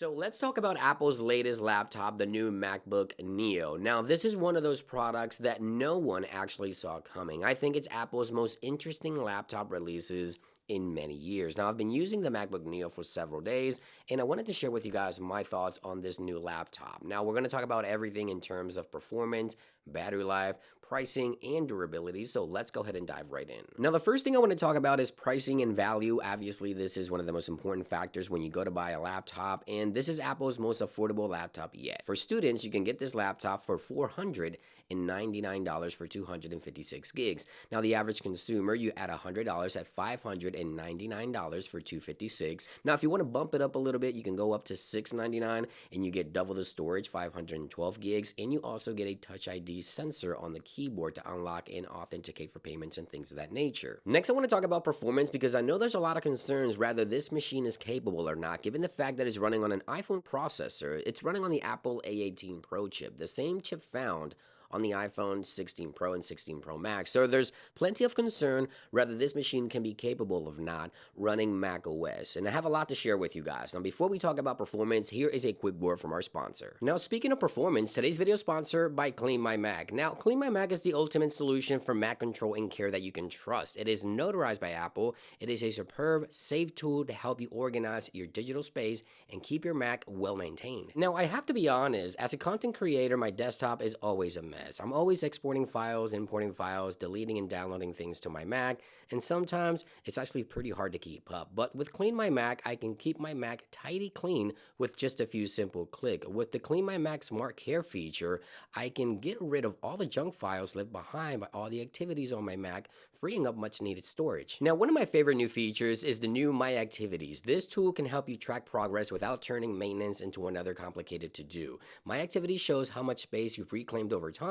So let's talk about Apple's latest laptop, the new MacBook Neo. Now, this is one of those products that no one actually saw coming. I think it's Apple's most interesting laptop releases in many years. Now, I've been using the MacBook Neo for several days, and I wanted to share with you guys my thoughts on this new laptop. Now, we're going to talk about everything in terms of performance, battery life, pricing, and durability, so let's go ahead and dive right in. Now, the first thing I want to talk about is pricing and value. Obviously, this is one of the most important factors when you go to buy a laptop, and this is Apple's most affordable laptop yet. For students, you can get this laptop for $499 for 256 gigs. Now, the average consumer, you add $100 at $599 for 256. Now, if you want to bump it up a little bit, you can go up to $699 and you get double the storage, 512 gigs, and you also get a Touch ID sensor on the keyboard to unlock and authenticate for payments and things of that nature. Next, I want to talk about performance because I know there's a lot of concerns whether this machine is capable or not, given the fact that it's running on an iPhone processor. It's running on the Apple A18 Pro chip, the same chip found on the iPhone 16 Pro and 16 Pro Max. So there's plenty of concern whether this machine can be capable of not running Mac OS. And I have a lot to share with you guys. Now, before we talk about performance, here is a quick word from our sponsor. Now, speaking of performance, today's video is sponsored by Clean My Mac. Now, Clean My Mac is the ultimate solution for Mac control and care that you can trust. It is notarized by Apple. It is a superb, safe tool to help you organize your digital space and keep your Mac well maintained. Now, I have to be honest, as a content creator, my desktop is always a mess. I'm always exporting files, importing files, deleting and downloading things to my Mac, and sometimes it's actually pretty hard to keep up. But with Clean My Mac, I can keep my Mac tidy clean with just a few simple clicks. With the Clean My Mac Smart Care feature, I can get rid of all the junk files left behind by all the activities on my Mac, freeing up much needed storage. Now, one of my favorite new features is the new My Activities. This tool can help you track progress without turning maintenance into another complicated to-do. My Activities shows how much space you've reclaimed over time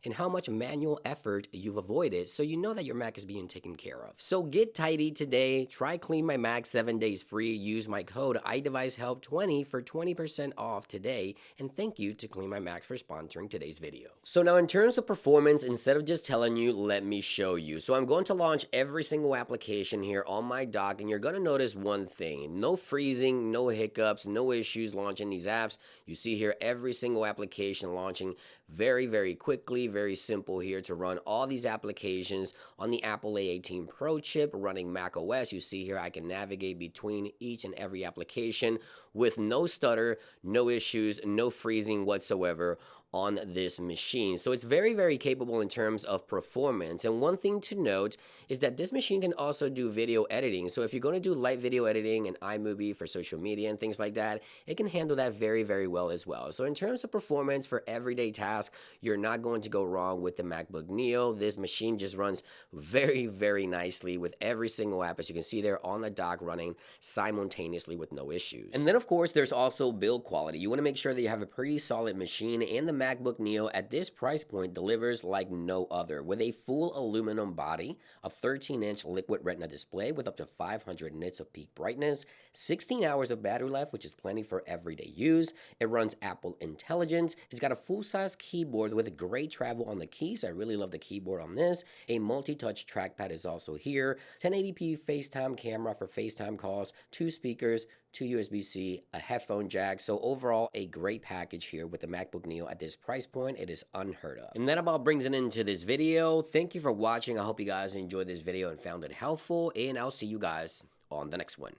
and how much manual effort you've avoided, so you know that your Mac is being taken care of. So get tidy today. Try Clean My Mac 7 days free. Use my code iDeviceHelp20 for 20% off today, and thank you to Clean My Mac for sponsoring today's video. So now in terms of performance, instead of just telling you, let me show you. So I'm going to launch every single application here on my dock, and you're going to notice one thing: no freezing, no hiccups, no issues launching these apps. You see here every single application launching very quickly, very simple here to run all these applications on the Apple A18 Pro chip running Mac OS. You see here I can navigate between each and every application with no stutter, no issues, no freezing whatsoever on this machine. So it's very capable in terms of performance. And one thing to note is that this machine can also do video editing. So if you're going to do light video editing and iMovie for social media and things like that, it can handle that very well as well. So in terms of performance for everyday tasks, you're not going to go wrong with the MacBook Neo. This machine just runs very nicely with every single app, as you can see there on the dock, running simultaneously with no issues. And then of course there's also build quality. You want to make sure that you have a pretty solid machine, and the MacBook Neo at this price point delivers like no other, with a full aluminum body, a 13-inch liquid retina display with up to 500 nits of peak brightness, 16 hours of battery life, which is plenty for everyday use. It runs Apple Intelligence. It's got a full-size keyboard with a great travel on the keys. I really love the keyboard on this. A multi-touch trackpad is also here. 1080p FaceTime camera for FaceTime calls, 2 speakers, 2 USB-C, a headphone jack. So overall, a great package here with the MacBook Neo at this price point. It is unheard of. And that about brings it into this video. Thank you for watching. I hope you guys enjoyed this video and found it helpful, and I'll see you guys on the next one.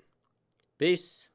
Peace.